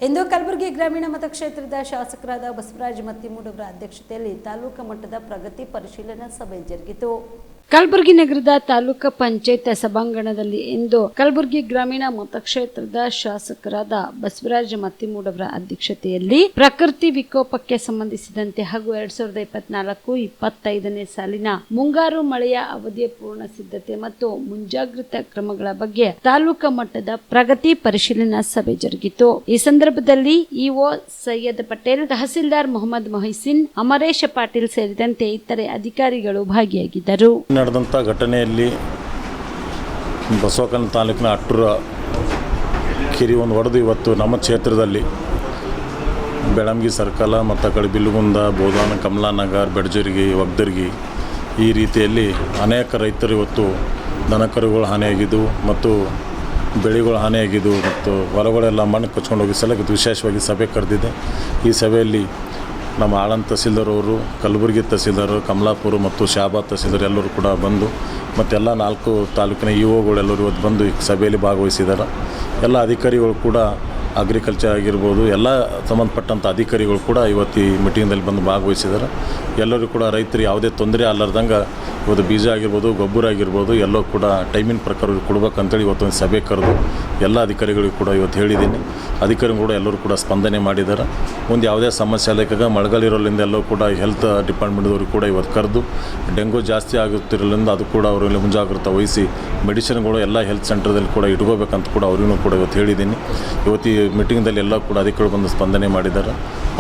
ಇಂದು ಕಲಬುರಗಿ ಗ್ರಾಮೀಣ ಮತಕ್ಷೇತ್ರದ ಶಾಸಕರಾದ ಬಸವರಾಜ ಮತ್ತಿಮೂಡವರ ಅಧ್ಯಕ್ಷತೆಯಲ್ಲಿ ತಾಲೂಕು ಮಟ್ಟದ ಪ್ರಗತಿ ಪರಿಶೀಲನಾ ಸಭೆ ಜರುಗಿತು. ಕಲಬುರಗಿ ನಗರದ ತಾಲೂಕು ಪಂಚಾಯತ್ ಸಭಾಂಗಣದಲ್ಲಿ ಇಂದು ಕಲಬುರಗಿ ಗ್ರಾಮೀಣ ಮತಕ್ಷೇತ್ರದ ಶಾಸಕರಾದ ಬಸವರಾಜ ಮತ್ತಿಮೂಡವರ ಅಧ್ಯಕ್ಷತೆಯಲ್ಲಿ ಪ್ರಕೃತಿ ವಿಕೋಪಕ್ಕೆ ಸಂಬಂಧಿಸಿದಂತೆ ಹಾಗೂ 2024-25ನೇ ಸಾಲಿನ ಮುಂಗಾರು ಮಳೆಯ ಅವಧಿಯ ಪೂರ್ಣ ಸಿದ್ಧತೆ ಮತ್ತು ಮುಂಜಾಗ್ರತಾ ಕ್ರಮಗಳ ಬಗ್ಗೆ ತಾಲೂಕು ಮಟ್ಟದ ಪ್ರಗತಿ ಪರಿಶೀಲನಾ ಸಭೆ ಜರುಗಿತು. ಈ ಸಂದರ್ಭದಲ್ಲಿ ಇಒ ಸೈಯದ್ ಪಟೇಲ್, ತಹಸೀಲ್ದಾರ್ ಮೊಹಮ್ಮದ್ ಮೊಹಿಸಿನ್, ಅಮರೇಶ ಪಾಟೀಲ್ ಸೇರಿದಂತೆ ಇತರೆ ಅಧಿಕಾರಿಗಳು ಭಾಗಿಯಾಗಿದ್ದರು. ನಡೆದಂಥ ಘಟನೆಯಲ್ಲಿ ಬಸವಕಲ್ಯಾಣ ತಾಲೂಕಿನ ಅಟ್ಟೂರ ಕೆರೆ ಒಂದು ಒಡೆದು ಇವತ್ತು ನಮ್ಮ ಕ್ಷೇತ್ರದಲ್ಲಿ ಬೆಳಂಗಿ ಸರ್ಕಲ ಮತ್ತು ಕಡೆ ಬಿಲ್ಲುಗುಂದ, ಬೋಧಾನ, ಕಮಲಾನಗರ್, ಬೆಡಜರ್ಗಿ, ಒಗ್ದರ್ಗಿ ಈ ರೀತಿಯಲ್ಲಿ ಅನೇಕ ರೈತರು ಇವತ್ತು ದನಕರುಗಳು ಹಾನಿಯಾಗಿದ್ದು ಮತ್ತು ಬೆಳೆಗಳು ಹಾನಿಯಾಗಿದ್ದು ಮತ್ತು ಹೊಲಗಳೆಲ್ಲ ಮಣ್ಣು ಕೊಚ್ಕೊಂಡು ಹೋಗಿ ಸಲಕ್ಕೆ ವಿಶೇಷವಾಗಿ ಸಭೆ ಕರೆದಿದೆ. ಈ ಸಭೆಯಲ್ಲಿ ನಮ್ಮ ಆಳಂದ ತಹಸೀಲ್ದಾರ್ ಅವರು, ಕಲಬುರಗಿ ತಹಸೀಲ್ದಾರ್, ಕಮಲಾಪುರ ಮತ್ತು ಶಾಬಾದ್ ತಹಸೀಲ್ದಾರ್ ಎಲ್ಲರೂ ಕೂಡ ಬಂದು ಮತ್ತೆಲ್ಲ 4 ತಾಲೂಕಿನ ಇಒಗಳೆಲ್ಲರೂ ಇವತ್ತು ಬಂದು ಈ ಸಭೆಯಲ್ಲಿ ಭಾಗವಹಿಸಿದ್ದಾರೆ. ಎಲ್ಲ ಅಧಿಕಾರಿಗಳು ಕೂಡ ಅಗ್ರಿಕಲ್ಚರ್ ಆಗಿರ್ಬೋದು ಎಲ್ಲ ಸಂಬಂಧಪಟ್ಟಂಥ ಅಧಿಕಾರಿಗಳು ಕೂಡ ಇವತ್ತು ಈ ಮೀಟಿಂಗ್ದಲ್ಲಿ ಬಂದು ಭಾಗವಹಿಸಿದ್ದಾರೆ. ಎಲ್ಲರೂ ಕೂಡ ರೈತರು ಯಾವುದೇ ತೊಂದರೆ ಅಲ್ಲಾರ್ದಂಗೆ ಇವತ್ತು ಬೀಜ ಆಗಿರ್ಬೋದು, ಗೊಬ್ಬರ ಆಗಿರ್ಬೋದು ಎಲ್ಲೋ ಕೂಡ ಟೈಮಿನ ಪ್ರಕಾರ ಕೊಡ್ಬೇಕಂತೇಳಿ ಇವತ್ತೊಂದು ಸಭೆ ಕರೆದು ಎಲ್ಲ ಅಧಿಕಾರಿಗಳಿಗೂ ಕೂಡ ಇವತ್ತು ಹೇಳಿದ್ದೀನಿ. ಅಧಿಕಾರಿಗಳು ಕೂಡ ಎಲ್ಲರೂ ಕೂಡ ಸ್ಪಂದನೆ ಮಾಡಿದ್ದಾರೆ. ಮುಂದೆ ಯಾವುದೇ ಸಮಸ್ಯೆ ಆಗಲಿಕ್ಕಾಗ ಮಳೆಗಾಲ ಇರೋದ್ರಿಂದ ಎಲ್ಲರೂ ಕೂಡ ಹೆಲ್ತ್ ಡಿಪಾರ್ಟ್ಮೆಂಟ್ದವ್ರಿಗೆ ಕೂಡ ಇವತ್ತು ಕರೆದು ಡೆಂಗು ಜಾಸ್ತಿ ಆಗುತ್ತಿರೋದ್ರಿಂದ ಅದು ಕೂಡ ಅವರಲ್ಲಿ ಮುಂಜಾಗ್ರತೆ ವಹಿಸಿ ಮೆಡಿಸಿನ್ಗಳು ಎಲ್ಲ ಹೆಲ್ತ್ ಸೆಂಟರ್ದಲ್ಲಿ ಕೂಡ ಇಟ್ಕೋಬೇಕಂತ ಕೂಡ ಅವ್ರಿಗೂ ಕೂಡ ಇವತ್ತು ಹೇಳಿದ್ದೀನಿ. ಇವತ್ತು ಈ ಮೀಟಿಂಗ್ದಲ್ಲಿ ಎಲ್ಲ ಕೂಡ ಅಧಿಕಾರಿಗಳು ಬಂದು ಸ್ಪಂದನೆ ಮಾಡಿದ್ದಾರೆ.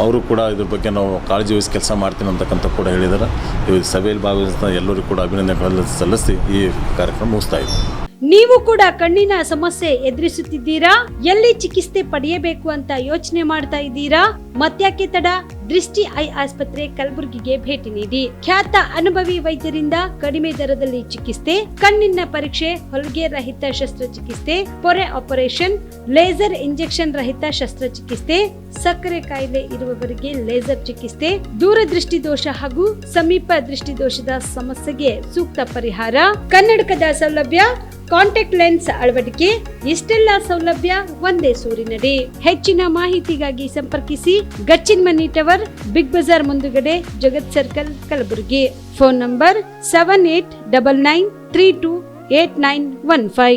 ಅವರು ಕೂಡ ಇದ್ರ ಬಗ್ಗೆ ನಾವು ಕಾಳಜಿ ವಹಿಸಿ ಕೆಲಸ ಮಾಡ್ತೀನಿ ಅಂತಕ್ಕಂಥ ಕೂಡ ಹೇಳಿದ್ದಾರೆ. ಇವತ್ತು ಸಭೆಯಲ್ಲಿ ಭಾಗವಹಿಸ್ತಾ ಎಲ್ಲರೂ ಕೂಡ ಅಭಿನಂದನೆ ಸಲ್ಲಿಸಿ ಈ ಕಾರ್ಯಕ್ರಮ ಮುಗಿಸ್ತಾ ಇದ್ದೀವಿ. ನೀವು ಕೂಡ ಕಣ್ಣಿನ ಸಮಸ್ಯೆ ಎದುರಿಸುತ್ತಿದ್ದೀರಾ? ಎಲ್ಲಿ ಚಿಕಿತ್ಸೆ ಪಡೆಯಬೇಕು ಅಂತ ಯೋಚನೆ ಮಾಡ್ತಾ ಇದ್ದೀರಾ? ಮತ್ಯಾಕೆ ತಡ? ದೃಷ್ಟಿ ಐ ಆಸ್ಪತ್ರೆ ಕಲಬುರಗಿಗೆ ಭೇಟಿ ನೀಡಿ. ಖ್ಯಾತ ಅನುಭವಿ ವೈದ್ಯರಿಂದ ಕಡಿಮೆ ದರದಲ್ಲಿ ಚಿಕಿತ್ಸೆ, ಕಣ್ಣಿನ ಪರೀಕ್ಷೆ, ಹೊಲಿಗೆ ರಹಿತ ಶಸ್ತ್ರಚಿಕಿತ್ಸೆ, ಪೊರೆ ಆಪರೇಷನ್, ಲೇಸರ್ ಇಂಜೆಕ್ಷನ್ ರಹಿತ ಶಸ್ತ್ರಚಿಕಿತ್ಸೆ, ಸಕ್ಕರೆ ಕಾಯಿಲೆ ಇರುವವರಿಗೆ ಲೇಸರ್ ಚಿಕಿತ್ಸೆ, ದೂರದೃಷ್ಟಿ ದೋಷ ಹಾಗೂ ಸಮೀಪ ದೃಷ್ಟಿ ದೋಷದ ಸಮಸ್ಯೆಗೆ ಸೂಕ್ತ ಪರಿಹಾರ, ಕನ್ನಡಕದ ಸೌಲಭ್ಯ, ಕಾಂಟ್ಯಾಕ್ಟ್ ಲೆನ್ಸ್ ಅಳವಡಿಕೆ, ಇಷ್ಟೆಲ್ಲ ಸೌಲಭ್ಯ ಒಂದೇ ಸೂರಿನಡಿ. ಹೆಚ್ಚಿನ ಮಾಹಿತಿಗಾಗಿ ಸಂಪರ್ಕಿಸಿ Gachchin Mani tower, Big Bazaar ಮುಂದುಗಡೆ, Jagat circle, Kalaburagi. Phone number 7899328915.